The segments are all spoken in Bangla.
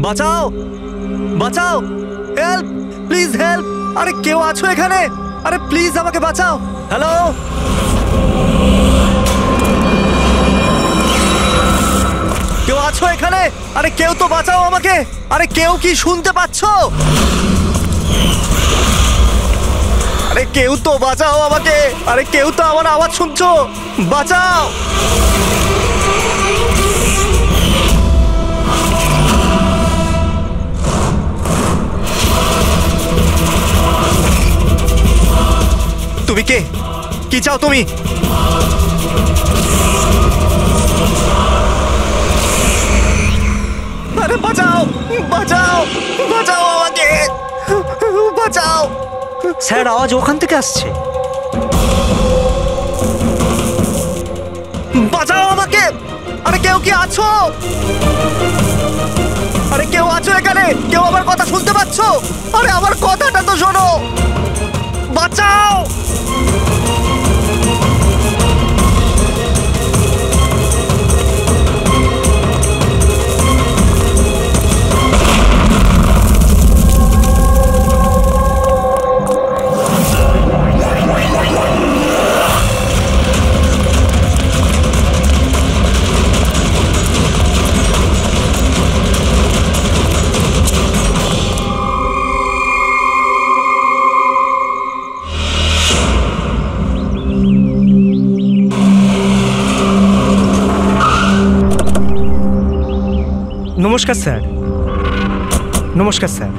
বাঁচাও, বাঁচাও, হেল্প, প্লিজ হেল্প। আরে কেউ আছো এখানে? আরে প্লিজ আমাকে বাঁচাও। হ্যালো, কেউ আছো এখানে? আরে কেউ তো বাঁচাও আমাকে। আরে কেউ কি শুনতে পাচ্ছো? আরে কেউ তো বাঁচাও আমাকে। আরে কেউ তো আমার আওয়াজ শুনছো? বাঁচাও। তুমি কে? কি চাও তুমি? আরে বাঁচাও, বাঁচাও, বাঁচাও আমাকে, বাঁচাও। স্যার, আওয়াজ ওখান থেকে আসছে। বাঁচাও আমাকে। আরে কেউ কি আছো? আরে কেউ আছো এখানে? কেউ আমার কথা শুনতে পাচ্ছ? আরে আমার কথাটা তো শোনো। বাঁচাও। নমস্কার স্যার। নমস্কার স্যার।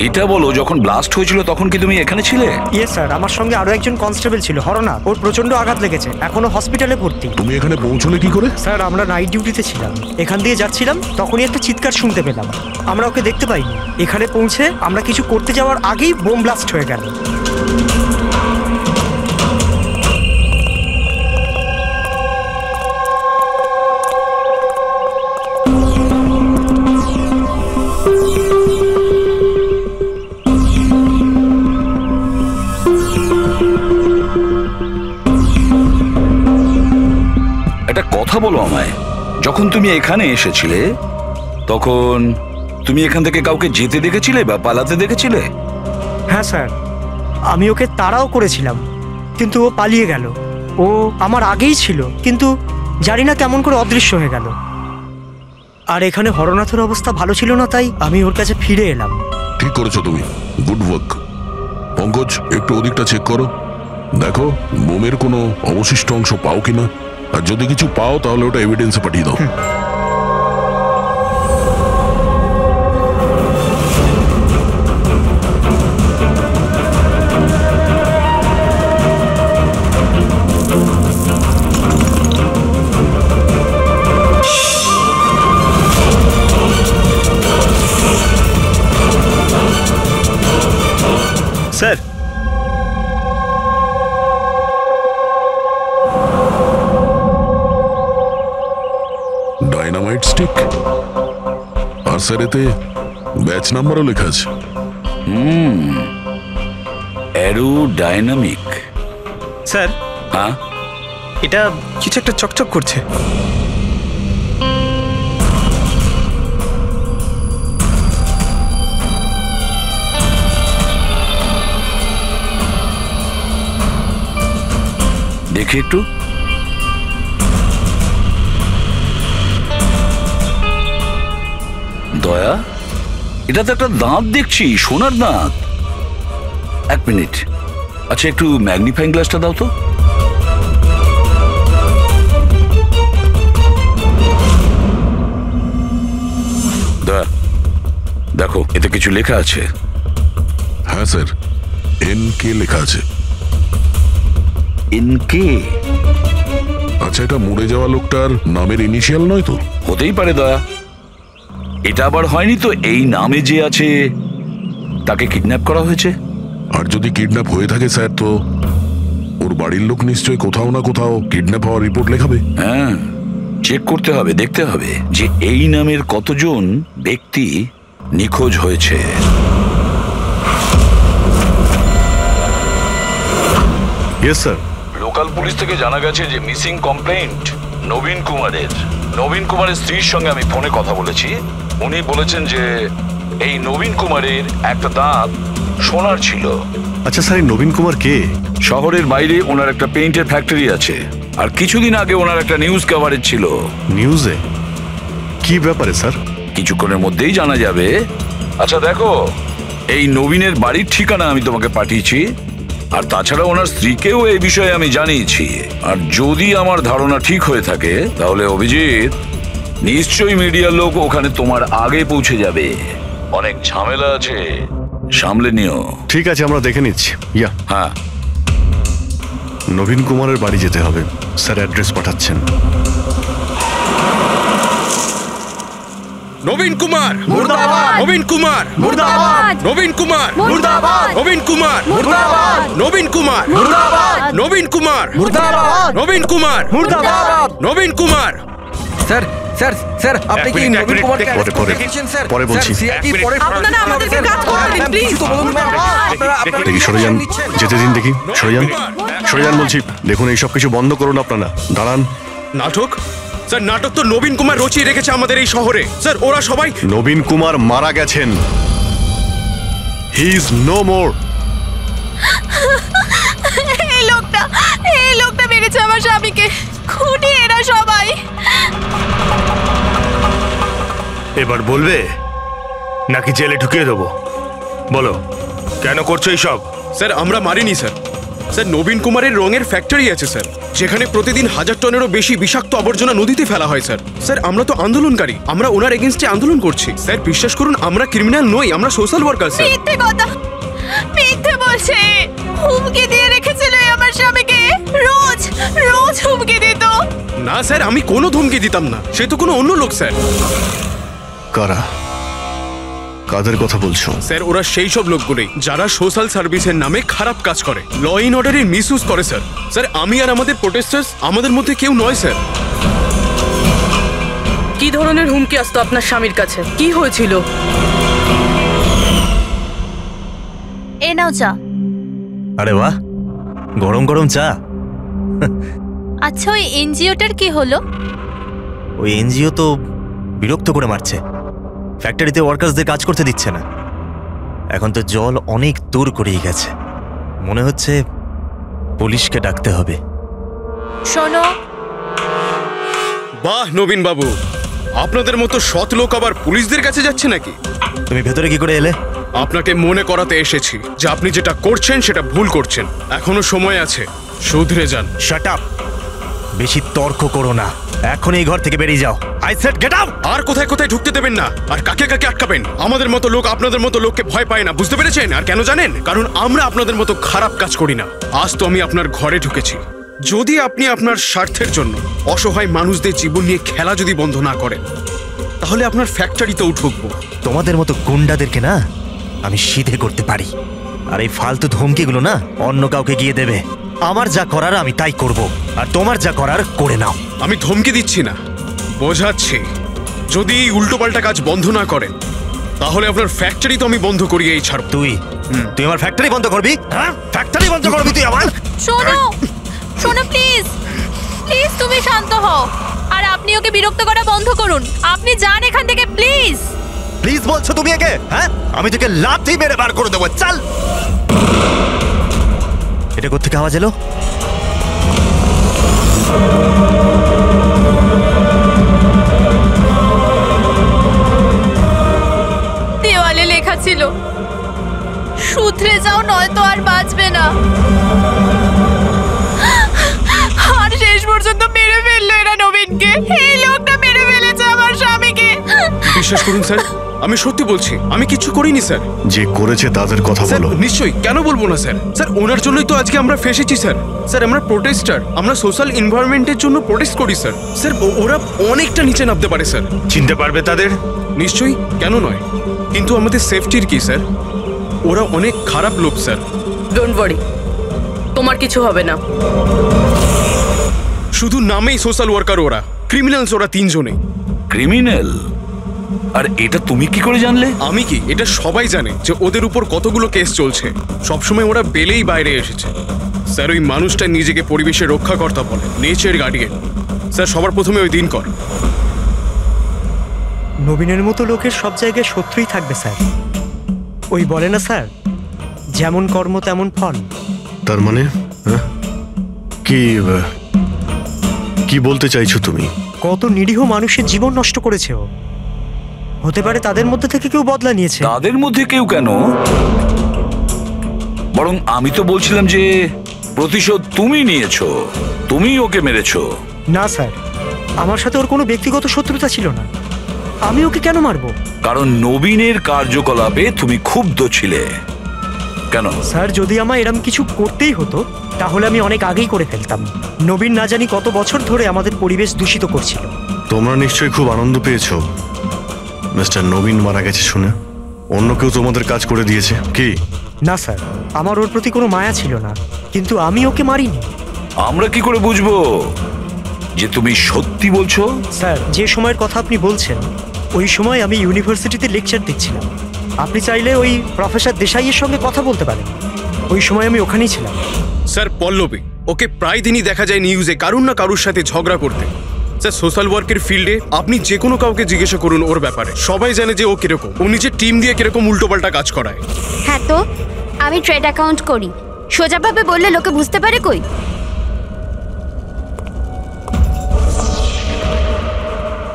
এটা বলো, যখন ব্লাস্ট হয়েছিল তখন কি তুমি এখানে ছিলে? ইয়েস স্যার, আমার সঙ্গে আরো একজন কনস্টেবল ছিল, হরনাথ। ওর প্রচন্ড আঘাত লেগেছে, এখনো হসপিটালে ভর্তি। তুমি এখানে পৌঁছলে কি করে? স্যার, আমরা নাইট ডিউটিতে ছিলাম, এখান দিয়ে যাচ্ছিলাম, তখনই একটা চিৎকার শুনতে পেলাম। আমরা ওকে দেখতে পাইনি। এখানে পৌঁছে আমরা কিছু করতে যাওয়ার আগেই বোম ব্লাস্ট হয়ে গেল। একটা কথা বলো আমায়, যখন তুমি এখানে এসেছিলে তখন তুমি এখান থেকে কাউকে যেতে দেখেছিলে বা পালাতে দেখেছিলে? হ্যাঁ স্যার, আমি ওকে তাড়াও করেছিলাম, কিন্তু ও পালিয়ে গেল। ও আমার আগেই ছিল, কিন্তু জানি না কেমন করে অদৃশ্য হয়ে গেল। আর এখানে হরনাথের অবস্থা ভালো ছিল না, তাই আমি ওর কাছে ফিরে এলাম। ঠিক করেছো তুমি, গুড ওয়ার্ক। পঙ্কজ, একটু ওদিকটা চেক করো, দেখো বোমের কোনো অবশিষ্ট অংশ পাও কিনা, আর যদি কিছু পাও তাহলে ওটা এভিডেন্সে পাঠিয়ে দাও। স্যার, ডাইনামাইট স্টিক, আর স্যার এতে ব্যাচ নাম্বারও লেখা আছে। Arrow dynamic. স্যার, হ্যাঁ, এটা কিছু একটা চকচক করছে। দেখি একটু। দয়া, এটা তো একটা দাঁত দেখছি, সোনার দাঁত। এক মিনিট, আচ্ছা একটু ম্যাগনিফাইং গ্লাসটা দাও তো। দয়া, দেখো এতে কিছু লেখা আছে। হ্যাঁ স্যার, NK লেখা আছে। NK? আচ্ছা, এটা মরে যাওয়া লোকটার নামের ইনিশিয়াল নয় তো? হতেই পারে দয়া। এটা আবার হয়নি তো এই নামে যে আছে তাকে কিডন্যাপ করা হয়েছে? আর যদি কিডন্যাপ হয়ে থাকে স্যার, তো ওর বাড়ির লোক নিশ্চয়ই কোথাও না কোথাও কিডন্যাপ হওয়ার রিপোর্ট লেখাবে। হ্যাঁ, চেক করতে হবে, দেখতে হবে যে এই নামের কতজন ব্যক্তি নিখোঁজ হয়েছে। Yes sir. লোকাল পুলিশ থেকে জানা গেছে যে মিসিং কমপ্লেন্ট নবীন কুমারের। নবীন কুমারের স্ত্রীর সঙ্গে আমি ফোনে কথা বলেছি। উনি বলেছেন যে এই নবীন কুমারের একটা দাঁত সোনার ছিল। আচ্ছা স্যার, এই নবীন কুমার কে? শহরের বাইরে ওনার একটা পেইন্টের ফ্যাক্টরি আছে, আর কিছুদিন আগে ওনার একটা নিউজ কভারেজ ছিল। নিউজে? কি ব্যাপারে স্যার? কিছুক্ষণের মধ্যেই জানা যাবে। আচ্ছা দেখো, এই নবীনের বাড়ির ঠিকানা আমি তোমাকে পাঠিয়েছি, আর তাছাড়া ওনার স্ত্রীকেও এই বিষয়ে আমি জানিয়েছি। আর যদি আমার ধারণা ঠিক হয়ে থাকে তাহলে অভিজিৎ, নিশ্চয়ই মিডিয়ার লোক ওখানে তোমার আগে পৌঁছে যাবে। অনেক ঝামেলা আছে, সামলে নিও। ঠিক আছে, আমরা দেখে নিচ্ছি। ইয়া, হ্যাঁ। নবীন কুমারের বাড়ি যেতে হবে। স্যার অ্যাড্রেস পাঠাচ্ছেন। নবীন কুমার মুর্দাবাদ! নবীন কুমার মুর্দাবাদ! নবীন কুমার মুর্দাবাদ! নবীন কুমার মুর্দাবাদ! নবীন কুমার মুর্দাবাদ! নবীন কুমার মুর্দাবাদ! নবীন কুমার মুর্দাবাদ! নবীন কুমার স্যার স্যার স্যার আপনি কি নবীন কুমারকে পরে, arrest পরে। দেখেছেন স্যার? পরে বলছি। স্যার, CID পরে আপনারা আমাদেরকে কাজ করতে দিন, প্লিজ। কিছু বলুন না। আপনারা দেখি সরে যান, যেতে দিন দেখি। সরে যান, সরে যান বলছি। দেখুন, এইসব কিছু বন্ধ করুন আপনারা। দাঁড়ান। নাটক? স্যার, নাটক তো নবীন কুমার রচিয়ে রেখেছে আমাদের এই শহরে। স্যার, ওরা সবাই নবীন কুমার মারা গেছেন। He is no more. এই লোকটা মেরেছে আমার স্বামীকে। খুনি এরা সবাই। এবার বলবে নাকি জেলে ঢুকিয়ে দেবো? বলো, কেন করছো এইসব? স্যার, আমরা মারিনি স্যার। স্যার, নবীন কুমারের রঙের ফ্যাক্টরি আছে স্যার, যেখানে প্রতিদিন 1000 টনেরও বেশি বিষাক্ত আবর্জনা নদীতে ফেলা হয় স্যার। স্যার, আমরা তো আন্দোলনকারী, আমরা ওনার এগেইনস্টে আন্দোলন করছি। স্যার, বিশ্বাস করুন, আমরা ক্রিমিনাল নই, আমরা সোশ্যাল ওয়ার্কার স্যার। মিথ্যে কথা, মিথ্যে বলছে। হুমকি দিয়ে রেখেছিল আমার স্বামীকে। রোজ রোজ হুমকি দিত। না স্যার, আমি কোনো ধমকি দিতাম না, সে তো কোনো অন্য লোক স্যার। কারা? কাদের কথা বলছো? স্যার, ওরা সেই সব লোকগুলোই যারা সোশ্যাল সার্ভিসের নামে খারাপ কাজ করে, ল ইন অর্ডারের মিসইউজ করে স্যার। স্যার, আমি আর আমাদের প্রোটেস্টার্স আমাদের মধ্যে কেউ নয় স্যার। কি ধরনের হুমকি আসতো আপনার স্বামীর কাছে? কি হয়েছিল? এ নাও চা। আরে বাহ, গরম গরম চা। আচ্ছা, ওই এনজিওটার কি হলো? ওই এনজিও তো বিরক্ত করে মারছে, ফ্যাক্টরিতে ওয়ার্কার্সদের কাজ করতে দিচ্ছে না। এখন তো জল অনেক দূর করেই গেছে, মনে হচ্ছে পুলিশকে ডাকতে হবে। শোনো, বাহ নবীন বাবু, আপনাদের মতো সৎ লোক আবার পুলিশদের কাছে যাচ্ছে নাকি? তুমি ভেতরে কি করে এলে? আপনাকে মনে করাতে এসেছি যে আপনি যেটা করছেন সেটা ভুল করছেন। এখনো সময় আছে, শুধরে যান। Shut up! বেশি তর্ক করো না, এখন এই ঘর থেকে বেরিয়ে যাও। I said get out! আর কোথায় কোথায় ঢুকতে দেবেন না, আর কাকে কাকে আটকাবেন। আমাদের মতো লোক আপনাদের মতো লোককে ভয় পায় না, বুঝতে পেরেছেন? আর কেন জানেন? কারণ আমরা আপনাদের মতো খারাপ কাজ করি না। আজ তো আমি আপনার ঘরে ঢুকেছি। যদি আপনি আপনার স্বার্থের জন্য অসহায় মানুষদের জীবন নিয়ে খেলা যদি বন্ধ না করেন, তাহলে আপনার ফ্যাক্টরিতেও ঢুকবো। তোমাদের মতো গুন্ডাদেরকে না আমি সিধে করতে পারি, আর এই ফালতু ধমকিগুলো না অন্য কাউকে গিয়ে দেবে। আমার যা করার আমি তাই করব, আর তোমার যা করার করে নাও। আমি ধমকি দিচ্ছি না, বোঝাচ্ছি। যদি এই উল্টোপাল্টা কাজ বন্ধ না করেন, তাহলে আপনার ফ্যাক্টরি তো আমি বন্ধ করিয়েই ছাড়ব। তুই আমার ফ্যাক্টরি বন্ধ করবি? হ্যাঁ, ফ্যাক্টরি বন্ধ করবি তুই আমার? শোনো, শোনো প্লিজ, প্লিজ তুমি শান্ত হও। আর আপনি ওকে বিরক্ত করা বন্ধ করুন। আপনি যান এখান থেকে প্লিজ। প্লিজ বলছো তুমি একে? হ্যাঁ, আমি তোকে লাথি মেরে বার করে দেবো। চল! এটা কোত্থেকে আওয়াজ এলো? দেওয়ালে লেখা ছিল, শুধরে যাও নয়তো আর বাঁচবে না। আর শেষ পর্যন্ত মেরে ফেললো এরা নবীনকে। এই লোকটা মেরে ফেলেছে আমার স্বামীকে। বিশ্বাস করুন স্যার, আমি সত্যি বলছি, আমি কিছু করিনি স্যার। যে করেছে তাদের কথা স্যার বলো। নিশ্চয়ই, কেন বলবো না স্যার। স্যার, ওনার জন্যই তো আজকে আমরা ফেসেছি স্যার। স্যার, আমরা প্রোটেস্টার, আমরা সোশ্যাল এনভায়রনমেন্টের জন্য প্রোটেস্ট করি স্যার। স্যার, ওরা অনেকটা নিচে নামতে পারে স্যার। চিনতে পারবে তাদের? নিশ্চয়ই, কেন নয়, কিন্তু আমাদের সেফটির কি স্যার? ওরা অনেক খারাপ লোক স্যার। ডোন্ট ওয়ারি, তোমার কিছু হবে না। শুধু নামেই সোশ্যাল ওয়ার্কার ওরা, ক্রিমিনালস ওরা তিনজনেই। ক্রিমিনাল? আর এটা তুমি কি করে জানলে? আমি কি, এটা সবাই জানে যে ওদের উপর কতগুলো কেস চলছে। সবসময় ওরা বেলেই বাইরে এসেছে স্যার। ওই মানুষটা নিজেকে পরিবেশের রক্ষাকর্তা বলে, নেচার গার্ডিয়ান। স্যার সবার প্রথমে ওই দিন কর। নবীনের মতো লোকের সব জায়গায় শত্রুই থাকবে স্যার। ওই বলে না স্যার, যেমন কর্ম তেমন ফল। তার মানে হ্যাঁ? কি বলতে চাইছো তুমি? কত নিরীহ মানুষের জীবন নষ্ট করেছে ও। হতে পারে তাদের মধ্যে থেকে কেউ বদলা নিয়েছে। তাদের মধ্যে কেউ কেন, বরং আমি তো বলছিলাম যে প্রতিশোধ তুমি নিয়েছো, তুমি ওকে মেরেছো। না স্যার, আমার সাথে ওর কোনো ব্যক্তিগত শত্রুতা ছিল না। আমি ওকে কেন মারবো? কারণ নবীনের কার্যকলাপে তুমি ক্ষুব্ধ ছিলে। কেন? স্যার, যদি আমার এরম কিছু করতেই হতো তাহলে আমি অনেক আগেই করে ফেলতাম। নবীন না জানি কত বছর ধরে আমাদের পরিবেশ দূষিত করছিল। তোমরা নিশ্চয়ই খুব আনন্দ পেয়েছো মিস্টার নবীন মারা গেছে শুনে। অন্য কেউ তোমাদের কাজ করে দিয়েছে কি? না স্যার, আমার ওর প্রতি কোনো মায়া ছিল না, কিন্তু আমি ওকে মারিনি। আমরা কি করে বুঝবো যে তুমি সত্যি বলছো? স্যার, যে সময়ের কথা আপনি বলছেন ওই সময় আমি ইউনিভার্সিটিতে লেকচার দিচ্ছিলাম। আপনি চাইলে ওই প্রফেসর দেশাইয়ের সঙ্গে কথা বলতে পারেন। ওই সময় আমি ওখানেই ছিলাম। স্যার পল্লবী, ওকে প্রায় দিনই দেখা যায় নিউজে কারুর না কারুর সাথে ঝগড়া করতে। স্যার সোশ্যাল ওয়ার্কের ফিল্ডে আপনি যে কোনো কাউকে জিজ্ঞাসা করুন ওর ব্যাপারে, সবাই জানে যে ও কিরকম। ও নিজের টিম দিয়ে কিরকম উল্টোপাল্টা কাজ করায়। হ্যাঁ তো, আমি ট্রেড অ্যাকাউন্ট করি। সোজাভাবে বললে লোকে বুঝতে পারে কই।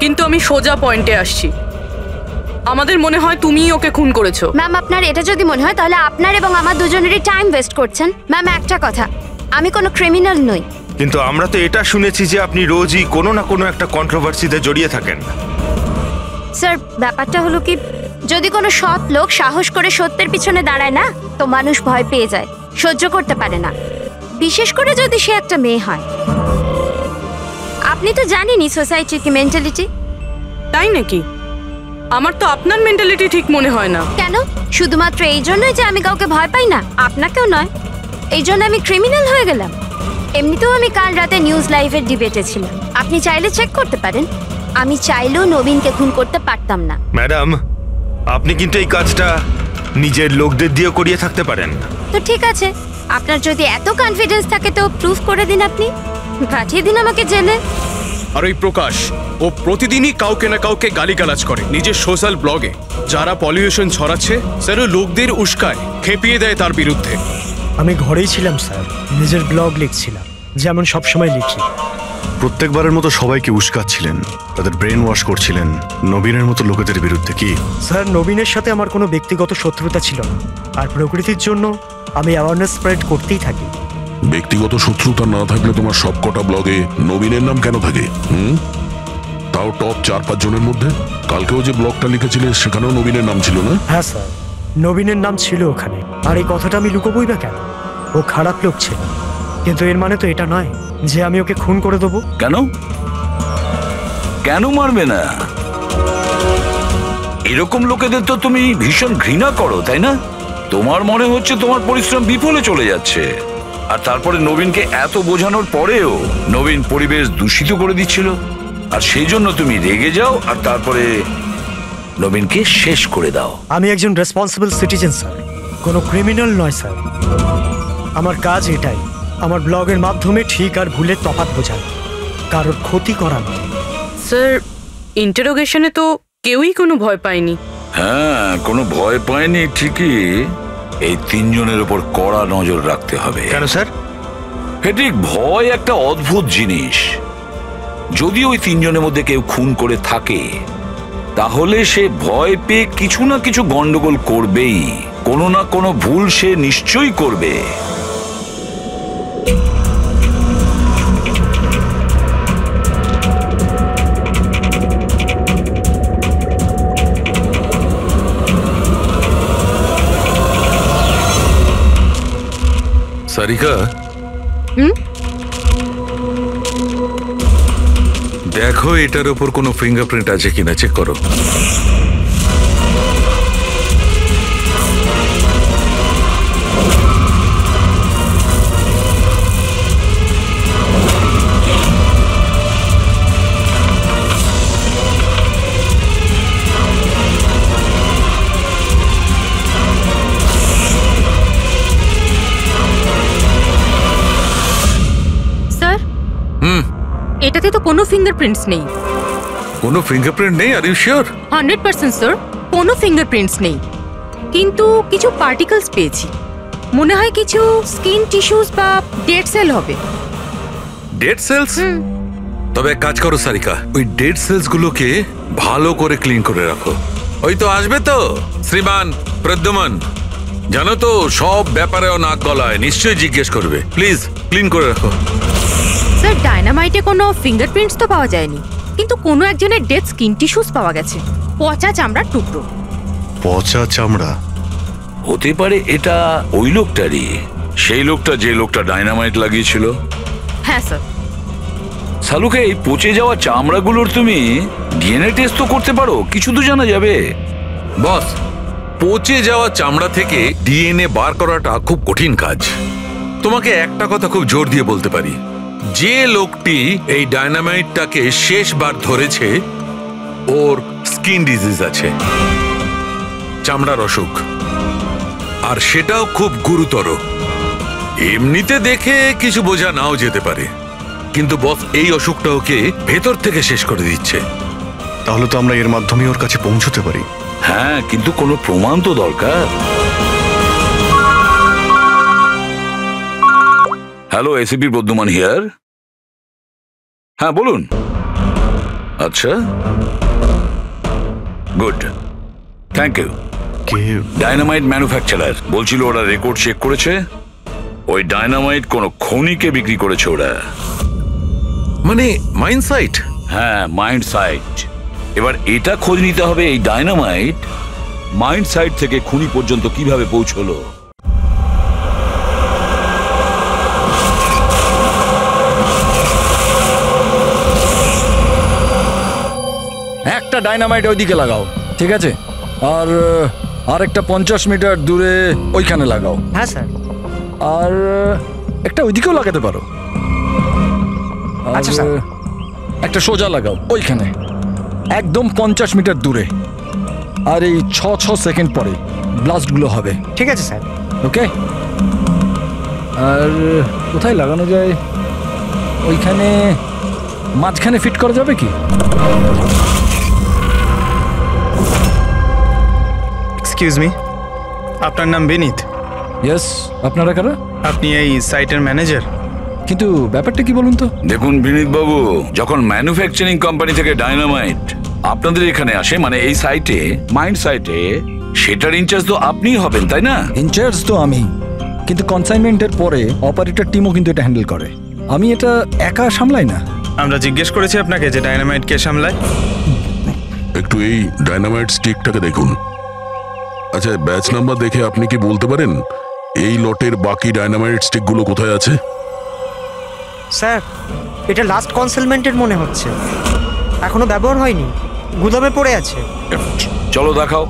কিন্তু আমি সোজা পয়েন্টে আসছি। আমাদের মনে হয় তুমিই ওকে খুন করেছো। ম্যাম, আপনার এটা যদি মনে হয় তাহলে আপনার এবং আমার দুজনেরই টাইম ওয়েস্ট করছেন। ম্যাম, একটা কথা, আমি কোনো ক্রিমিনাল নই। কিন্তু আমরা তো এটা শুনেছি যে আপনি রোজই কোনো না কোনো একটা কন্ট্রোভার্সিতে জড়িয়ে থাকেন। স্যার, ব্যাপারটা হলো কি, যদি কোনো সৎ লোক সাহস করে সত্যের পিছনে দাঁড়ায় না, তো মানুষ ভয় পেয়ে যায়, সহ্য করতে পারে না। বিশেষ করে যদি সে একটা মেয়ে হয়। আপনি তো জানেনই সোসাইটির কি মেন্টালিটি। তাই নাকি? আমার তো আপনার মেন্টালিটি ঠিক মনে হয় না। কেন? শুধুমাত্র এই জন্যই যে আমি কাউকে ভয় পাই না? আপনাকেও নয়। এই জন্য আমি ক্রিমিনাল হয়ে গেলাম? এমনিতেও আমি কাল রাতে নিউজ লাইভের ডিবেটে ছিলাম। আপনি চাইলে চেক করতে পারেন। আমি চাইলেও নবীনকে খুন করতে পারতাম না। ম্যাডাম, আপনি কিন্তু এই কাজটা নিজের লোকদের দিয়ে করিয়ে থাকতে পারেন। তো ঠিক আছে, আপনার যদি এত কনফিডেন্স থাকে তো প্রুফ করে দিন। আপনি পাঠিয়ে দিন আমাকে জেলে। আর ওই প্রকাশ, ও প্রতিদিনই কাউকে না কাউকে গালিগালাজ করে নিজের সোশ্যাল ব্লগে। যারা পলিউশন ছড়াচ্ছে স্যার ও লোকদের উস্কায়, খেপিয়ে দেয় তার বিরুদ্ধে। আমি ঘরেই ছিলাম স্যার, নিজের ব্লগ লিখছিলাম, যেমন সবসময় লিখি। প্রত্যেকবারের মতো সবাইকে উস্কাচ্ছিলেন, তাদের ব্রেন ওয়াশ করছিলেন নবীনের মতো লোকেদের বিরুদ্ধে কি? স্যার, নবীনের সাথে আমার কোনো ব্যক্তিগত শত্রুতা ছিল না। আর প্রকৃতির জন্য আমি অ্যাওয়ারনেস স্প্রেড করতেই থাকি। ব্যক্তিগত শত্রুতা না থাকলে তোমার সবকটা ব্লগে নবীনের নাম কেন থাকে? তাও টপ 4-5 জনের মধ্যে। কালকেও যে ব্লগটা লিখেছিলে সেখানেও নবীনের নাম ছিল না? হ্যাঁ স্যার, নবীনের নাম ছিল ওখানে। আর এই কথাটা আমি লুকোবই বা কেন? ও খারাপ লোক ছিল, কিন্তু এর মানে তো এটা নয় যে আমি ওকে খুন করে দেবো। কেন? কেন মারবে না? এরকম লোকেদের তো তুমি ভীষণ ঘৃণা করো, তাই না? তোমার মনে হচ্ছে তোমার পরিশ্রম বিফলে চলে যাচ্ছে। আর তারপরে নবীনকে এত বোঝানোর পরেও নবীন পরিবেশ দূষিত করে দিচ্ছিল, আর সেই জন্য তুমি রেগে যাও আর তারপরে নবীনকে শেষ করে দাও। আমি একজন রেসপন্সিবল সিটিজেন স্যার, কোনো ক্রিমিনাল নয় স্যার। আমার কাজ এটাই, আমার ব্লগের মাধ্যমে ঠিক আর ভুলের তফাৎ বোঝানো, কারোর ক্ষতি করা নয়। স্যার, ইন্টারোগেশনে তো কেউই কোনো ভয় পায়নি। হ্যাঁ, কোনো ভয় পায়নি ঠিকই। এই 3 জনের উপর কড়া নজর রাখতে হবে। কেন স্যার? ফেডরিক, ভয় একটা অদ্ভুত জিনিস। যদি ওই 3 জনের মধ্যে কেউ খুন করে থাকে তাহলে সে ভয় পেয়ে কিছু না কিছু গন্ডগোল করবেই। কোনো না কোনো ভুল সে নিশ্চয়ই করবে। সারিকা, দেখো এটার উপর কোনো ফিঙ্গারপ্রিন্ট আছে কিনা, চেক করো। এটাতে তো কোনো ফিঙ্গারপ্রিন্টস নেই। কোনো ফিঙ্গারপ্রিন্ট নেই? Are you sure? 100% স্যার, কোনো ফিঙ্গারপ্রিন্টস নেই, কিন্তু কিছু পার্টিকেলস পেয়েছি। মনে হয় কিছু স্কিন টিস্যুস বা ডেড সেল হবে। Dead cells? তবে এক কাজ করো সারিকা, ওই ডেড সেলস গুলোকে ভালো করে ক্লিন করে রাখো। ওই তো আসবে তো শ্রীমান প্রদ্যুমন, জানো তো সব ব্যাপারেও নাক গলায়, নিশ্চয়ই জিজ্ঞেস করবে। প্লিজ ক্লিন করে রাখো। স্যার, ডায়নামাইটে কোনো ফিঙ্গারপ্রিন্টস তো পাওয়া যায়নি, কিন্তু কোনো একজনের ডেড স্কিন টিস্যুস পাওয়া গেছে, পচা চামড়ার টুকরো। পচা চামড়া? হতে পারে এটা ওই লোকটারই, সেই লোকটা যে লোকটা ডায়নামাইট লাগিয়েছিল। হ্যাঁ স্যার। সালুকে এই পচে যাওয়া চামড়াগুলোর তুমি ডিএনএ টেস্ট তো করতে পারো, কিছু তো জানা যাবে। বস, পচে যাওয়া চামড়া থেকে ডিএনএ বার করাটা খুব কঠিন কাজ। তোমাকে একটা কথা খুব জোর দিয়ে বলতে পারি, যে লোকটি এই ডায়নামাইটটাকে শেষবার ধরেছে ওর স্কিন ডিজিজ আছে, চামড়ার অসুখ, আর সেটাও খুব গুরুতর। এমনিতে দেখে কিছু বোঝা নাও যেতে পারে, কিন্তু বস এই অসুখটা ওকে ভেতর থেকে শেষ করে দিচ্ছে। তাহলে তো আমরা এর মাধ্যমে ওর কাছে পৌঁছতে পারি। হ্যাঁ, কিন্তু কোনো প্রমাণ তো দরকার। Hello, ACP Pradyuman here. হ্যাঁ বলুন। আচ্ছা, good, thank you. Dynamite manufacturer বলছিল ওরা রেকর্ড চেক করেছে, ওই ডায়নামাইট কোন খনিকে বিক্রি করেছে ওরা। মানে মাইন সাইট? হ্যাঁ, মাইন্ড সাইট। এবার এটা খোঁজ নিতে হবে এই ডায়নামাইট মাইন্ড সাইট থেকে খুনি পর্যন্ত কিভাবে পৌঁছলো। একটা ডায়নামাইট ওইদিকে লাগাও, ঠিক আছে? আর আরেকটা 50 মিটার দূরে ওইখানে লাগাও। হ্যাঁ স্যার। আর একটা ওইদিকেও লাগাতে পারো। আচ্ছা স্যার। একটা সোজা লাগাও ওইখানে, একদম 50 মিটার দূরে। আর এই 6 সেকেন্ড পরে ব্লাস্টগুলো হবে। ঠিক আছে স্যার। ওকে। আর কোথায় লাগানো যায়? ওইখানে মাঝখানে ফিট করা যাবে কি? এক্সকিউজ মি, আপনার নাম বিনীত? ইয়েস। আপনারা কারা? আপনি এই সাইটের ম্যানেজার? কিন্তু ব্যাপারটা কি বলুন তো? দেখুন বিনীত বাবু, যখন ম্যানুফ্যাকচারিং কোম্পানি থেকে ডায়নামাইট আপনাদের এখানে আসে, মানে এই সাইটে, মাইন্ড সাইটে, সেটার ইনচার্জ তো আপনিই হবেন, তাই না? ইনচার্জ তো আমি, কিন্তু কনসাইনমেন্টের পরে অপারেটর টিমও কিন্তু এটা হ্যান্ডেল করে। আমি এটা একা সামলাই না। আমরা জিজ্ঞেস করেছি আপনাকে যে ডায়নামাইট কে সামলায়। একটু এই ডায়নামাইট স্টিকটাকে দেখুন। আচ্ছা, ব্যাচ নাম্বার দেখে আপনি কি বলতে পারেন এই লটের বাকি ডায়নামাইট স্টিকগুলো কোথায় আছে? স্যার, এটা লাস্ট কনসাইনমেন্টের মনে হচ্ছে, এখনো ব্যবহার হয়নি, গুদামে পড়ে আছে। চলো দেখাও।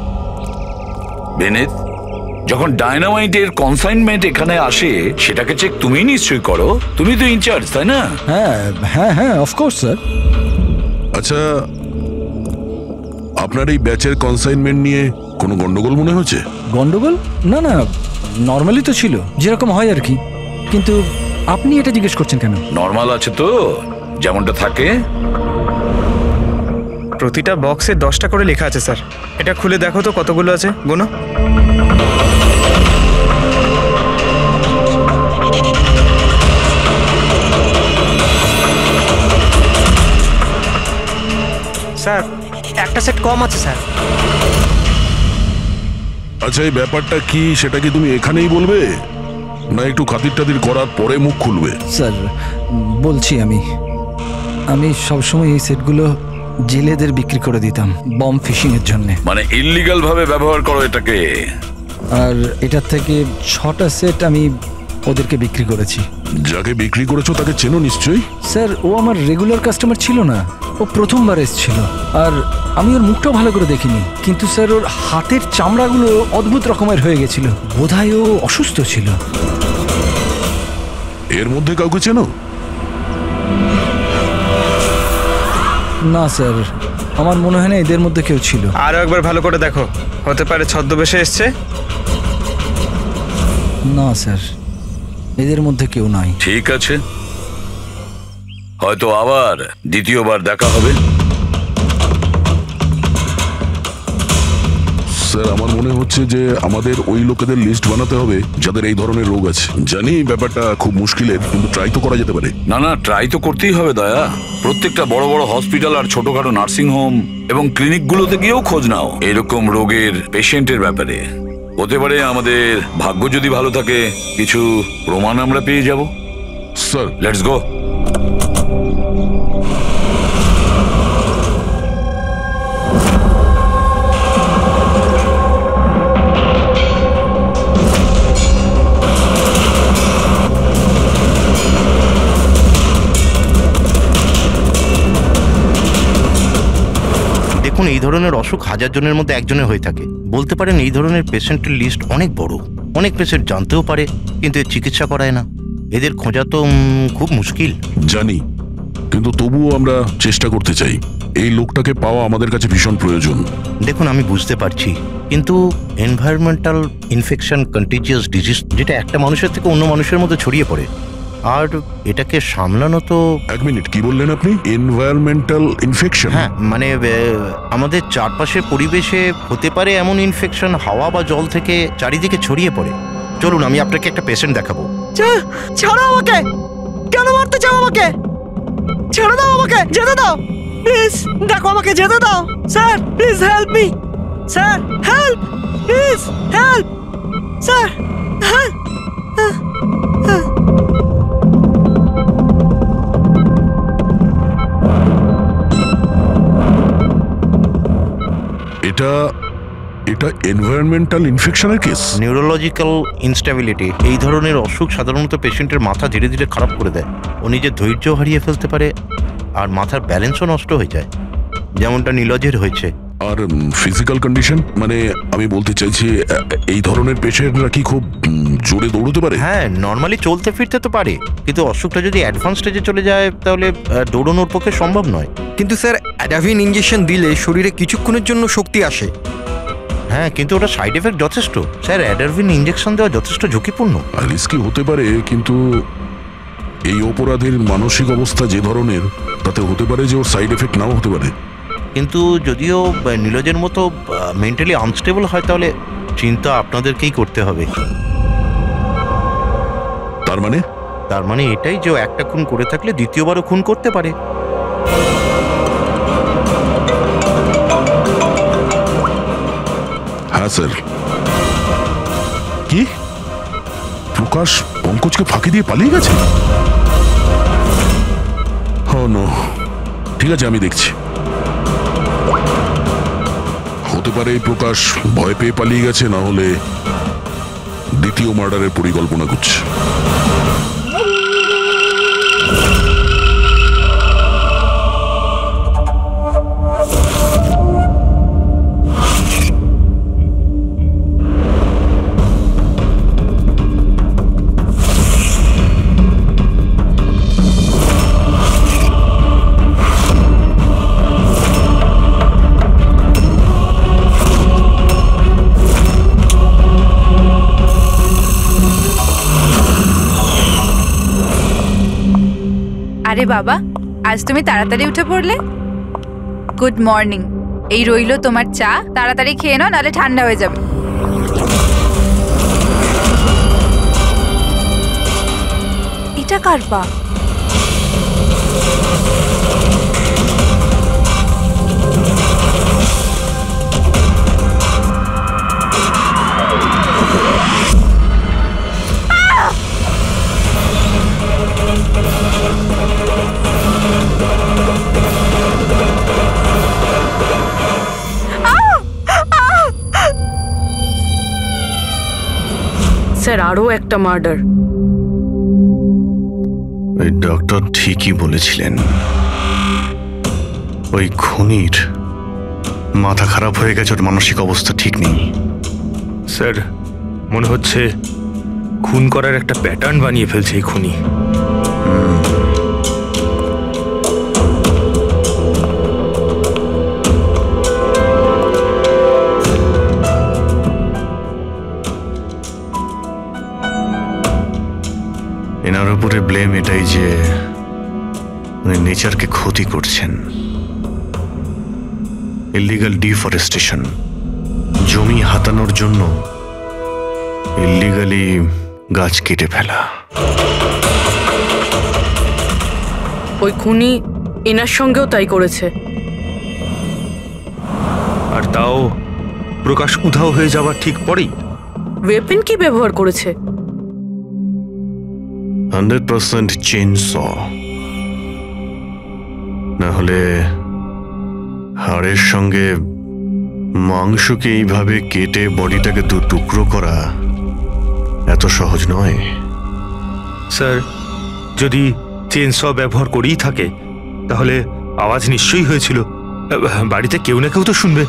বিনীত, যখন ডায়নামাইটের কনসাইনমেন্ট এখানে আসে সেটাকে চেক তুমি নিশ্চয়ই করো, তুমি তো ইনচার্জ, তাই না? হ্যাঁ হ্যাঁ হ্যাঁ, অফকোর্স স্যার। আচ্ছা, আপনার এই ব্যাচের কনসাইনমেন্ট নিয়ে কোনো গন্ডগোল মনে হচ্ছে? গন্ডগোল? না না, নর্মালি তো ছিল, যেরকম হয় আর কি। কিন্তু আপনি এটা জিজ্ঞেস করছেন কেন? নর্মাল আছে তো, যেমনটা থাকে। প্রতিটা বক্সে 10টা করে লেখা আছে স্যার। এটা খুলে দেখো তো কতগুলো আছে, গুনো। স্যার, একটা সেট কম আছে স্যার। আচ্ছা, এই ব্যাপারটা কি সেটা কি তুমি এখানেই বলবে, না একটু খাতির টাতির করার পরে মুখ খুলবে? স্যার বলছি, আমি সবসময় এই সেটগুলো জেলেদের বিক্রি করে দিতাম বম ফিশিং এর জন্য। মানে ইল্লিগাল ভাবে ব্যবহার করো এটাকে? আর এটার থেকে 6টা সেট আমি ওদেরকে বিক্রি করেছি। যাকে বিক্রি করেছো তাকে চেনো নিশ্চয়ই? স্যার, ও আমার রেগুলার কাস্টমার ছিল না, ও প্রথমবার এসেছিল। আর আমি ওর মুখটাও ভালো করে দেখিনি, কিন্তু স্যার ওর হাতের চামড়াগুলো অদ্ভুত রকমের হয়ে গেছিল, বোধহয় ও অসুস্থ ছিল। এর মধ্যে কাউকে চেনো? না স্যার, আমার মনে হয় না এদের মধ্যে কেউ ছিল। আরো একবার ভালো করে দেখো, হতে পারে ছদ্মবেশে এসছে। না স্যার, এদের মধ্যে কেউ নাই। ঠিক আছে, হয়তো আবার দ্বিতীয়বার দেখা হবে। স্যার আমার মনে হচ্ছে যে আমাদের ওই লোকেদের লিস্ট বানাতে হবে যাদের এই ধরনের রোগ আছে। জানি ব্যাপারটা খুব মুশকিলের, কিন্তু ট্রাই তো করা যেতে পারে। না না, ট্রাই তো করতেই হবে দয়া। প্রত্যেকটা বড় বড় হসপিটাল আর ছোটখাটো নার্সিং হোম এবং ক্লিনিকগুলোতে গিয়েও খোঁজ নাও এরকম রোগের পেশেন্টের ব্যাপারে। হতে পারে আমাদের ভাগ্য যদি ভালো থাকে কিছু প্রমাণ আমরা পেয়ে যাব। Sir let's go. দেখুন, এই ধরনের অসুখ হাজার জনের মধ্যে একজনের হয়ে থাকে। বলতে পারেন এই ধরনের পেশেন্টের লিস্ট অনেক বড়। অনেক পেশেন্ট জানতেও পারে কিন্তু এর চিকিৎসা করায় না। এদের খোঁজা তো খুব মুশকিল। জানি, কিন্তু তবুও আমরা চেষ্টা করতে চাই। এই লোকটাকে পাওয়া আমাদের কাছে ভীষণ প্রয়োজন। দেখুন, আমি বুঝতে পারছি, কিন্তু এনভায়রনমেন্টাল ইনফেকশন কন্টিজিয়াস ডিজিজ, যেটা একটা মানুষের থেকে অন্য মানুষের মধ্যে ছড়িয়ে পড়ে, আর এটাকে সামলানো তো। এক মিনিট, কি বললেন আপনি? Environmental infection? হ্যাঁ, মানে আমাদের চারপাশের পরিবেশে হতে পারে এমন ইনফেকশন হাওয়া বা জল থেকে চারিদিকে ছড়িয়ে পড়ে। চলুন আমি আপনাকে একটা পেশেন্ট দেখাবো। ছাড়ো আমাকে! কেন মারতে চাও আমাকে? ছেড়ে দাও আমাকে, যেতে দাও প্লিজ। দেখো আমাকে যেতে দাও sir, please help me sir, help please, help sir. এটা এনভায়রনমেন্টাল ইনফেকশনের কেস। নিউরোলজিক্যাল ইনস্টেবিলিটি, এই ধরনের অসুখ সাধারণত পেশেন্টের মাথা ধীরে ধীরে খারাপ করে দেয়। ও নিজের ধৈর্য হারিয়ে ফেলতে পারে আর মাথার ব্যালেন্সও নষ্ট হয়ে যায়, যেমনটা নীলজের হয়েছে। আর ফিজিক্যাল কন্ডিশন, মানে আমি বলতে চাইছি এই ধরনের পেশেন্টরা কি খুব জোরে দৌড়তে পারে? হ্যাঁ, নর্মালি চলতে ফিরতে তো পারে, কিন্তু অসুখটা যদি অ্যাডভান্স স্টেজে চলে যায় তাহলে দৌড়ানোর পক্ষে সম্ভব নয়। কিন্তু স্যার, অ্যাডাভিন ইঞ্জেকশন দিলে শরীরে কিছুক্ষণের জন্য শক্তি আসে। হ্যাঁ, কিন্তু ওটা সাইড এফেক্ট যথেষ্ট। স্যার, অ্যাডাভিন ইঞ্জেকশন দেওয়া যথেষ্ট ঝুঁকিপূর্ণ। রিস্কি হতে পারে, কিন্তু এই অপরাধের মানসিক অবস্থা যে ধরনের, তাতে হতে পারে যে ওর সাইড এফেক্ট নাও হতে পারে। কিন্তু যদিও নীলজের মতো মেন্টালি আনস্টেবল হয়, তাহলে চিন্তা আপনাদেরকেই করতে হবে। তার মানে এটাই যে একটা খুন করে থাকলে দ্বিতীয়বারও খুন করতে পারে। হ্যাঁ স্যার। কি প্রকাশ পঙ্কজকে ফাঁকি দিয়ে পালিয়ে গেছে? নো, ঠিক আছে, আমি দেখছি। হতে পারে এই প্রকাশ ভয় পেয়ে পালিয়ে গেছে, না হলে দ্বিতীয় মার্ডারের পরিকল্পনা করছে। আরে বাবা, আজ তুমি তাড়াতাড়ি উঠে পড়লে। Good morning. এই রইলো তোমার চা, তাড়াতাড়ি খেয়ে নাও, নাহলে ঠান্ডা হয়ে যাবে। এটা কার পা? স্যার, আরও একটা মার্ডার। ওই ডক্টর ঠিকই বলেছিলেন, ওই খুনির মাথা খারাপ হয়ে গেছে, ওর মানসিক অবস্থা ঠিক নেই। স্যার, মনে হচ্ছে খুন করার একটা প্যাটার্ন বানিয়ে ফেলছে এই খুনি। এনার উপরে ব্লেম এটাই যে নেচারকে ক্ষতি করছেন। ইলিগাল ডিফরেস্টেশন, জমি হাতানোর জন্য ইলিগালি গাছ কেটে ফেলা। ওই খুনি এনার সঙ্গেও তাই করেছে। আর তাও প্রকাশ উধাও হয়ে যাওয়ার ঠিক পরেই। ওয়েপেন কি ব্যবহার করেছে? 100% চেইন স, না হলে হাড়ের সঙ্গে মাংসকে এইভাবে কেটে বডিটাকে দু টুকরো করা এত সহজ নয়। স্যার, যদি চেনস ব্যবহার করেই থাকে তাহলে আওয়াজ নিশ্চয়ই হয়েছিল। বাড়িতে কেউ না কেউ তো শুনবে।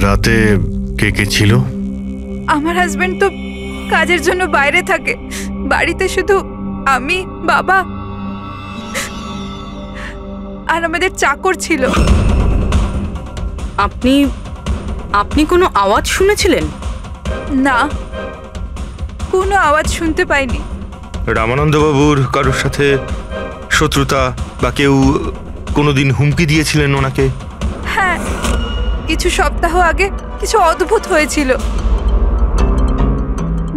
রাতে কে কে ছিল? আমার হাজবেন্ড তো কাজের জন্য বাইরে থাকে, বাড়িতে শুধু আমি, বাবা আর আমাদের চাকর ছিল। আপনি কোনো আওয়াজ শুনেছিলেন? না, কোনো আওয়াজ শুনতে পাইনি। রামানন্দবাবুর কারোর সাথে শত্রুতা বা কেউ কোনোদিন হুমকি দিয়েছিলেন ওনাকে? হ্যাঁ, কিছু সপ্তাহ আগে কিছু অদ্ভুত হয়েছিল।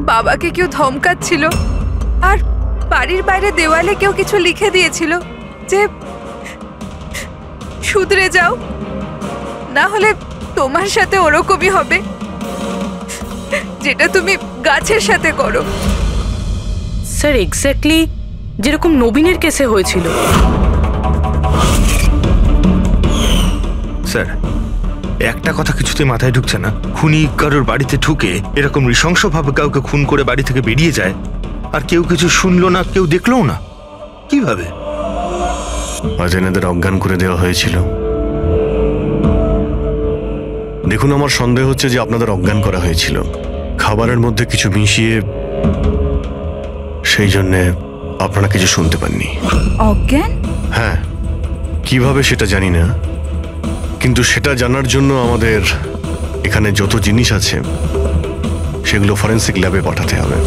বাবাকে কেউ ধমকাচ্ছিল আর বাড়ির বাইরে দেওয়ালে কেউ কিছু লিখে দিয়েছিল যে শুধরে যাও, না হলে তোমার সাথে ওরকমই হবে যেটা তুমি গাছের সাথে করো। স্যার, এক্স্যাক্টলি যেরকম নবীনের কেসে হয়েছিল। স্যার, একটা কথা কিছুতে মাথায় ঢুকছে না। খুনি কারোর বাড়িতে ঢুকে এরকম নৃশংসভাবে কাউকে খুন করে বাড়ি থেকে বেরিয়ে যায়, আর কেউ কিছু শুনলো না, কেউ দেখলোও না। কিভাবে? আজ এনাদের অজ্ঞান করে দেওয়া হয়েছিল। দেখুন, আমার সন্দেহ হচ্ছে যে আপনাদের অজ্ঞান করা হয়েছিল খাবারের মধ্যে কিছু মিশিয়ে, সেই জন্যে আপনারা কিছু শুনতে পাননি। অজ্ঞান? হ্যাঁ, কিভাবে সেটা জানি না, কিন্তু সেটা জানার জন্য আমাদের এখানে যত জিনিস আছে সেগুলো ফরেন্সিক ল্যাবে পাঠাতে হবে।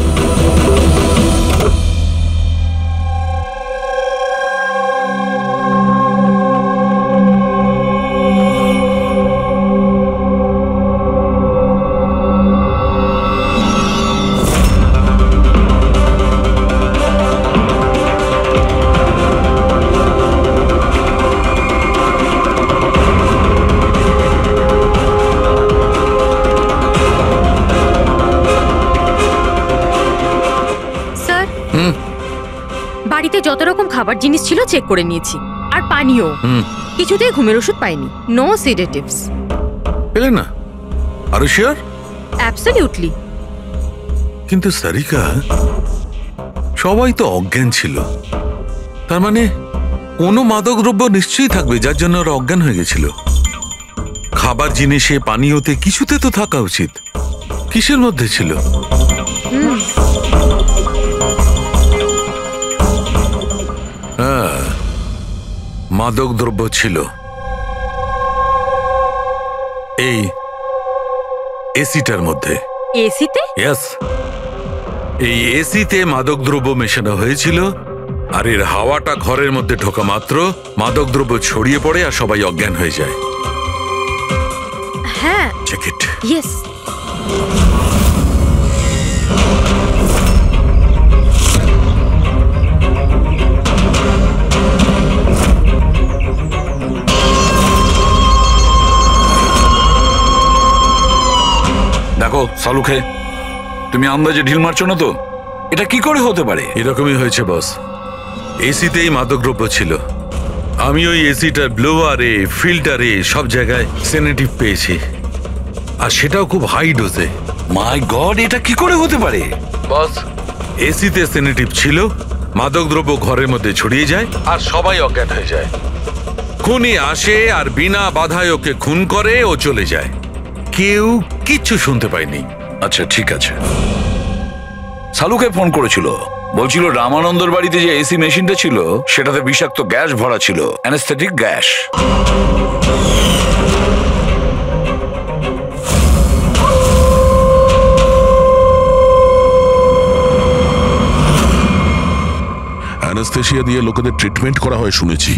বাড়িতে যত রকম খাবার জিনিস ছিল চেক করে নিয়েছি, আর পানিও। কিছুতেই ঘুমের ওষুধ পাইনি। No sedatives. পেলে না? আর শিওর? অ্যাবসলিউটলি। কিন্তু সারিকা, সবাই তো অজ্ঞান ছিল, তার মানে কোনো মাদক দ্রব্য নিশ্চয়ই থাকবে যার জন্য ওরা অজ্ঞান হয়ে গেছিল। খাবার জিনিসে, পানীয়তে, কিছুতে তো থাকা উচিত। কিসের মধ্যে ছিল? হ্যাঁ, মাদক দ্রব্য ছিল। এই এসিটার মধ্যে। এসিতে? ইয়েস, এই এসিতে মাদক দ্রব্য মেশানো হয়েছিল, আর এর হাওয়াটা ঘরের মধ্যে ঢোকা মাত্র মাদক দ্রব্য ছড়িয়ে পড়ে আর সবাই অজ্ঞান হয়ে যায়। হ্যাঁ, চেক ইট। ইয়েস। দেখো সালুখে, তুমি আন্দাজে ঢিল মারছো না তো? এটা কি করে হতে পারে? এরকমই হয়েছে বস। এসিতেই মাদকদ্রব্য ছিল। আমি ওই এসিটার ব্লোয়ারে, ফিল্টারে সব জায়গায় সেনেটিভ পেয়েছি, আর সেটাও খুব হাই ডোজে। মাই গড, এটা কি করে হতে পারে? বস, এসিতে সেনেটিভ ছিল, মাদকদ্রব্য ঘরের মধ্যে ছড়িয়ে যায় আর সবাই অজ্ঞান হয়ে যায়। খুনি আসে আর বিনা বাধায় ওকে খুন করে, ও চলে যায়। কেউ কিচ্ছু শুনতে পায়নি। আচ্ছা ঠিক আছে। সালুকে ফোন করেছিল, বলছিল রামানন্দর বাড়িতে যে এসি মেশিনটা ছিল সেটাতে বিষাক্ত গ্যাস ভরা ছিল, অ্যানেস্থেটিক গ্যাস। অ্যানেস্থেশিয়া দিয়ে লোকেদের ট্রিটমেন্ট করা হয় শুনেছি।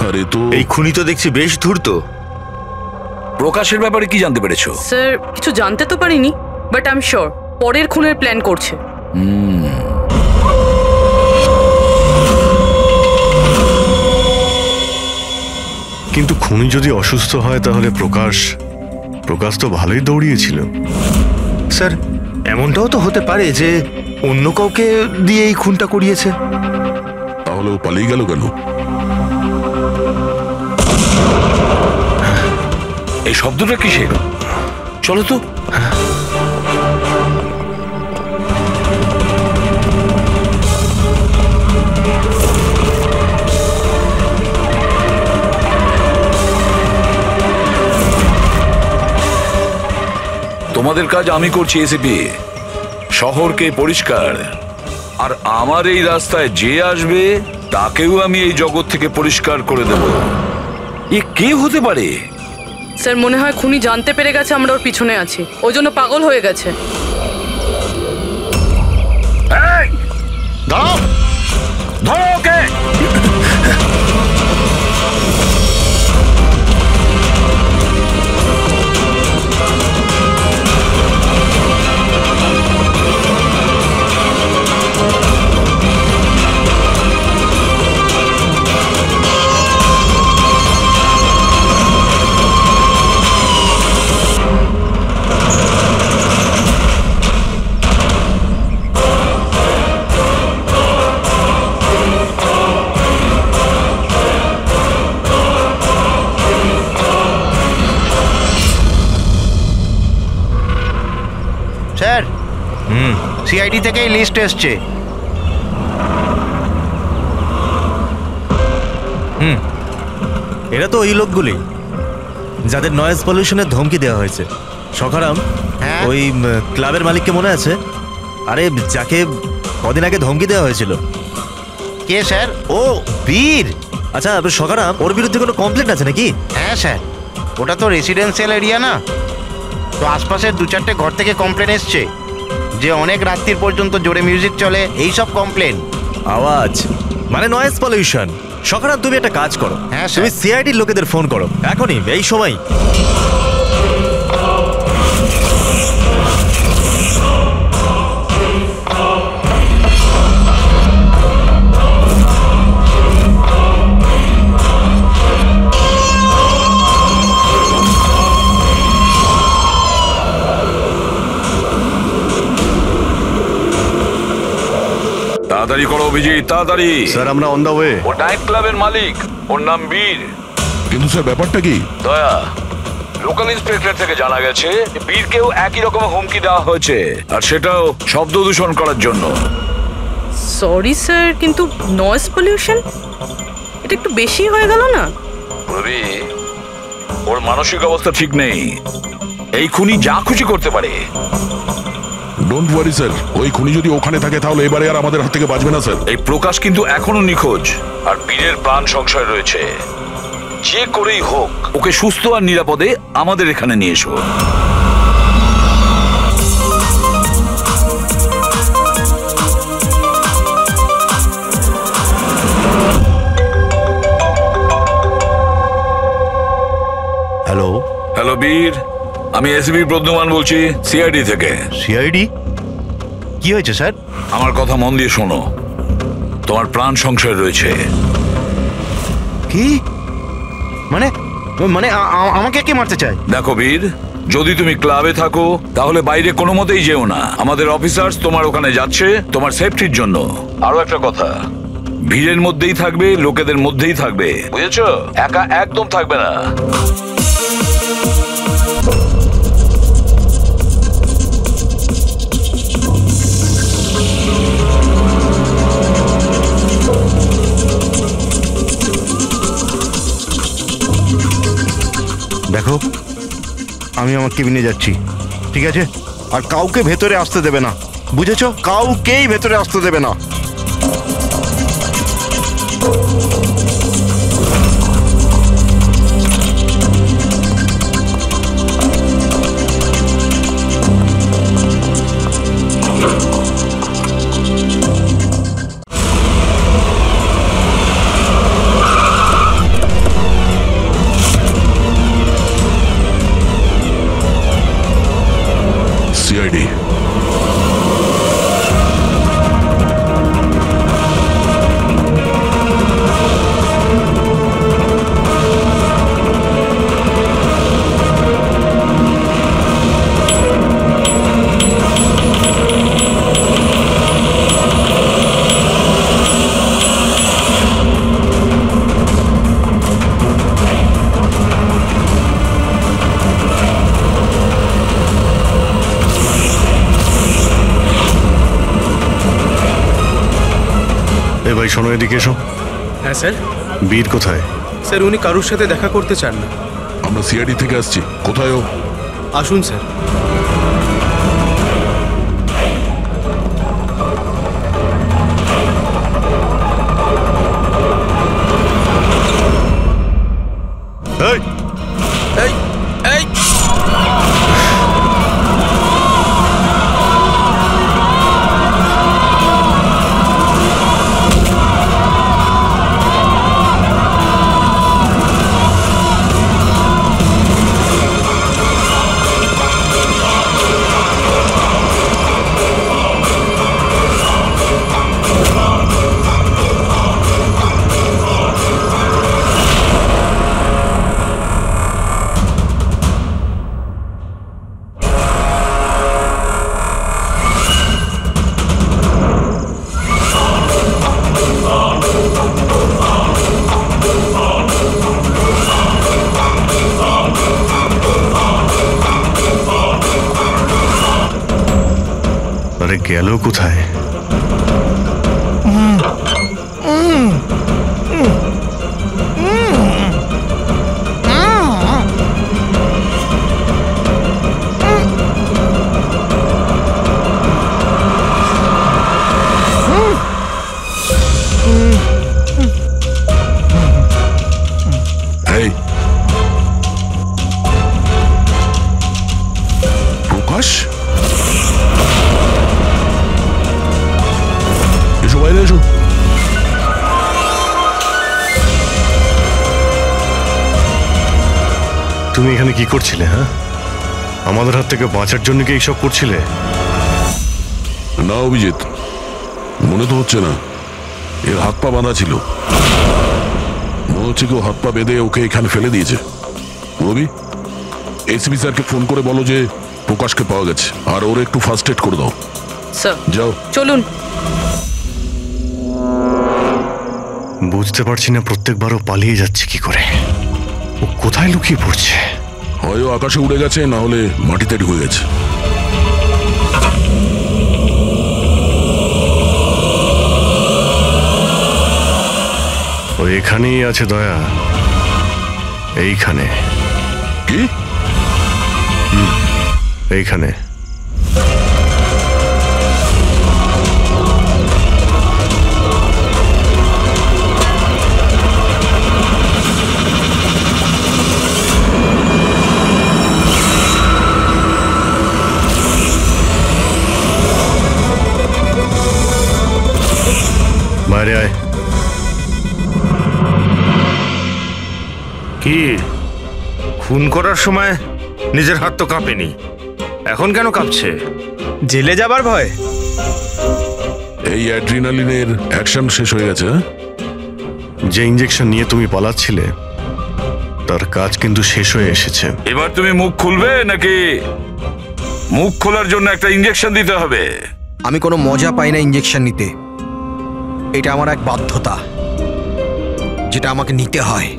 আরে তো এই খুনি তো দেখছি বেশ ধূর্ত। প্রকাশের ব্যাপারে কি জানতে পেরেছো? স্যার কিছু জানতে তো পারিনি, বাট আই এম শিওর পরের খুনের প্ল্যান করছে। কিন্তু খুনি যদি অসুস্থ হয় তাহলে প্রকাশ তো ভালোই দৌড়িয়েছিল। স্যার এমনটাও তো হতে পারে যে অন্য কাউকে দিয়ে এই খুনটা করিয়েছে। তাহলে ও পালিয়ে গেল কেন? এই শব্দটা কিসের? চলো তো। তোমাদের কাজ আমি করছি এসিপি, শহরকে পরিষ্কার, আর আমার এই রাস্তায় যে আসবে তাকেও আমি এই জগৎ থেকে পরিষ্কার করে দেব। এ কে হতে পারে? স্যার মনে হয় খুনি জানতে পেরে গেছে আমরা ওর পিছনে আছি, ওই জন্য পাগল হয়ে গেছে। দাঁড়াও, ধরো ওকে। স্যার, সিআইডি থেকে লিস্ট এসছে। এরা তো ওই লোকগুলি যাদের নয়েজ পলিউশনের ধমকি দেওয়া হয়েছে। সখারাম, ওই ক্লাবের মালিককে মনে আছে? আরে যাকে কদিন আগে ধমকি দেওয়া হয়েছিল। কে স্যার? ও বীর। আচ্ছা সখারাম, ওর বিরুদ্ধে কোনো কমপ্লেন্ট আছে নাকি? হ্যাঁ স্যার, ওটা তো রেসিডেন্সিয়াল এরিয়া না, তো আশপাশের 2-4টে ঘর থেকে কমপ্লেন এসছে যে অনেক রাত্রির পর্যন্ত জোরে মিউজিক চলে, এই সব কমপ্লেন। আওয়াজ মানে নয়েজ পলিউশন। সখারাম, তুমি একটা কাজ করো, হ্যাঁ তুমি সিআইডির লোকেদের ফোন করো এখনই, এই সময়। তাড়াতাড়ি করো অভিজিৎ, তাড়াতাড়ি। স্যার আমরা অন দা ওয়ে। ও নাইট ক্লাবের মালিক, ওর নাম বীর। কিন্তু স্যার ব্যাপারটা কি? দয়া, লোকাল ইন্সপেক্টর থেকে জানা গেছে বীরকেও একই রকম হুমকি দেওয়া হয়েছে, আর সেটাও শব্দ দূষণ করার জন্য। সরি স্যার, কিন্তু নয়েজ পলিউশন এটা একটু বেশি হয়ে গেল না? রবি, ওর মানসিক অবস্থা ঠিক নেই, এই খুনি যা খুশি করতে পারে। ডোন্ট ওয়ারি স্যার, ওই খুনি যদি ওখানে থাকে তাহলে এবারে আর আমাদের হাত থেকে বাঁচবে না স্যার। এই প্রকাশ কিন্তু এখনো নিখোঁজ, আর বীরের প্রাণ সংশয় রয়েছে। যে করেই হোক ওকে সুস্থ আর নিরাপদে আমাদের এখানে নিয়ে এসো। হ্যালো। হ্যালো বীর, আমি এসবি প্রদ্যুমান বলছি, সিআইডি থেকে। সিআইডি? কি হয়েছে স্যার? আমার কথা মন দিয়ে শোনো, তোমার প্রাণ সংশয় রয়েছে। কি মানে? মানে আমাকে কে মারতে চায়? দেখো বীর, যদি তুমি ক্লাবে থাকো তাহলে বাইরে কোনো মতেই যেও না। আমাদের অফিসার্স তোমার ওখানে যাচ্ছে তোমার সেফটির জন্য। আরো একটা কথা, ভিড়ের মধ্যেই থাকবে, লোকেদের মধ্যেই থাকবে, বুঝেছো? একা একদম থাকবে না। দেখো, আমি আমার কেবিনে যাচ্ছি, ঠিক আছে? আর কাউকে ভেতরে আসতে দেবে না, বুঝেছো? কাউকেই ভেতরে আসতে দেবে না। সিআইডি। এ ভাই শোনো, এদিকে এসো। হ্যাঁ স্যার। বীর কোথায়? স্যার উনি কারুর সাথে দেখা করতে চান না। আমরা সিআইডি থেকে আসছি। কোথায় ও? আসুন স্যার। এই এই এই আরে গেল কোথায়? এই প্রকাশ, এসো বাইরে এসো। তুমি এখানে কি করছিলে? হ্যাঁ, আমাদের হাত থেকে বাঁচার জন্য কি এইসব করছিলে? না অভিজিৎ, মনে তো হচ্ছে না। এর হাত পা বাঁধা ছিল। মনে হচ্ছে কেউ হাত পা বেঁধে ওকে এখানে ফেলে দিয়েছে। রবি, এসপি স্যারকে ফোন করে বলো যে প্রকাশকে পাওয়া গেছে, আর ওর একটু ফার্স্ট এড করে দাও। স্যার যাও। চলুন। বুঝতে পারছি না প্রত্যেকবারও পালিয়ে যাচ্ছে কি করে। ও কোথায় লুকিয়ে পড়ছে? হয় ও আকাশে উড়ে গেছে, না হলে মাটিতে ঢুকে গেছে। ও এখানেই আছে দয়া, এইখানে। কি? এইখানে। বাইরে আয়। কি খুন করার সময় নিজের হাত তো কাঁপেনি, এখন কেন কাঁপছে? জেলে যাবার ভয়। এই অ্যাড্রিনালিনের অ্যাকশন শেষ হয়ে গেছে। যে ইঞ্জেকশন নিয়ে তুমি পালাচ্ছিলে তার কাজ কিন্তু শেষ হয়ে এসেছে। এবার তুমি মুখ খুলবে নাকি মুখ খোলার জন্য একটা ইঞ্জেকশন দিতে হবে? আমি কোনো মজা পাই না ইঞ্জেকশন নিতে। এটা আমার এক বাধ্যতা, যেটা আমাকে নিতে হয়।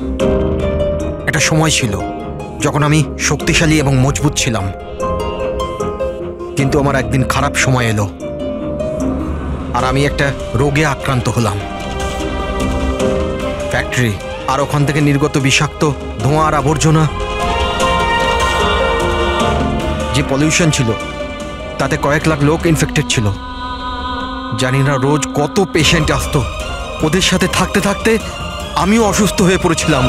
একটা সময় ছিল যখন আমি শক্তিশালী এবং মজবুত ছিলাম, কিন্তু আমার একদিন খারাপ সময় এলো আর আমি একটা রোগে আক্রান্ত হলাম। ফ্যাক্টরি আর ওখান থেকে নির্গত বিষাক্ত ধোঁয়া আর আবর্জনা, যে পলিউশন ছিল তাতে কয়েক লাখ লোক ইনফেক্টেড ছিল। জানি না রোজ কত পেশেন্ট আসতো। ওদের সাথে থাকতে থাকতে আমিও অসুস্থ হয়ে পড়েছিলাম।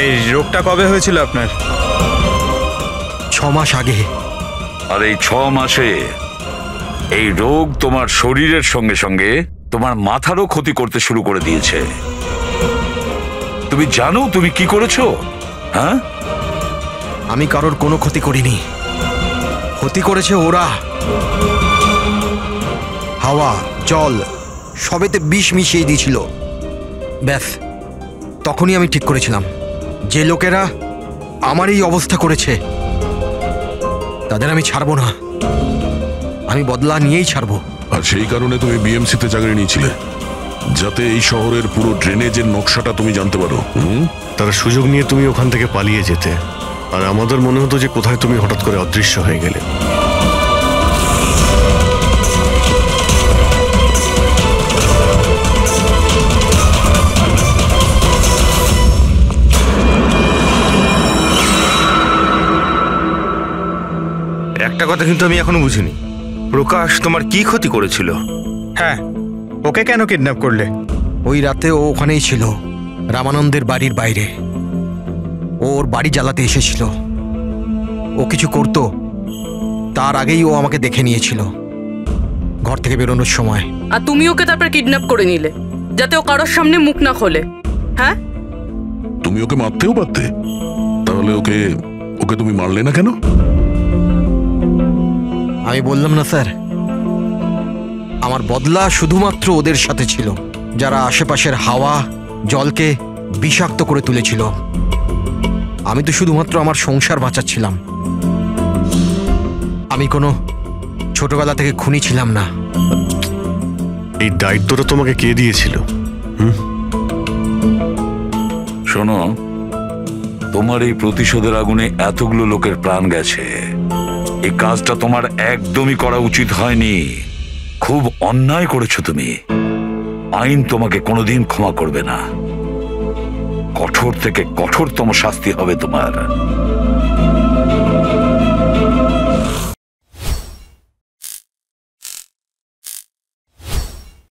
এই রোগটা কবে হয়েছিল আপনার? 6 মাস আগে। আর এই 6 মাসে এই রোগ তোমার শরীরের সঙ্গে সঙ্গে তোমার মাথারও ক্ষতি করতে শুরু করে দিয়েছে। তুমি জানো তুমি কি করেছো? হ্যাঁ, আমি কারোর কোনো ক্ষতি করিনি। ক্ষতি করেছে ওরা। হাওয়া, জল সবেতে বিষ মিশিয়ে দিয়েছিল। ব্যাস, তখনই আমি ঠিক করেছিলাম যে লোকেরা আমার এই অবস্থা করেছে তাদের আমি ছাড়বো না, আমি বদলা নিয়েই ছাড়বো। আর সেই কারণে তুমি বিএমসিতে চাকরি নিয়েছিলে, যাতে এই শহরের পুরো ড্রেনেজের নকশাটা তুমি জানতে পারো। তারা সুযোগ নিয়ে তুমি ওখান থেকে পালিয়ে যেতে, আর আমাদের মনে হতো যে কোথায় তুমি হঠাৎ করে অদৃশ্য হয়ে গেলে। একটা কথা কিন্তু আমি এখনো বুঝিনি, প্রকাশ তোমার কি ক্ষতি করেছিল? হ্যাঁ, ওকে কেন কিডন্যাপ করলে? ওই রাতে ও ওখানেই ছিল, রামানন্দের বাড়ির বাইরে। ওর বাড়ি জ্বালাতে এসেছিল। ও কিছু করতো তার আগেই ও আমাকে দেখে নিয়েছিল ঘর থেকে বেরোনোর সময়। আর তুমি ওকে তারপর কিডন্যাপ করে নিলে যাতে ও কারোর সামনে মুখ না খোলে। হ্যাঁ, তুমি ওকে মারতেও পারতে, তাহলে ওকে ওকে তুমি মারলে না কেন? আমি বললাম না স্যার, আমার বদলা শুধুমাত্র ওদের সাথে ছিল যারা আশেপাশের হাওয়া জলকে বিষাক্ত করে তুলেছিল। আমি তো শুধুমাত্র আমার সংসার বাঁচাচ্ছিলাম। আমি কোনো ছোটবেলা থেকে খুনি ছিলাম না। এই দায়িত্বটা তোমাকে কে দিয়েছিল? শোনো, তোমার এই প্রতিশোধের আগুনে এতগুলো লোকের প্রাণ গেছে। এই কাজটা তোমার একদমই করা উচিত হয়নি। খুব অন্যায় করেছো তুমি। আইন তোমাকে কোনোদিন ক্ষমা করবে না। কঠোর থেকে কঠোরতম শাস্তি হবে তোমার।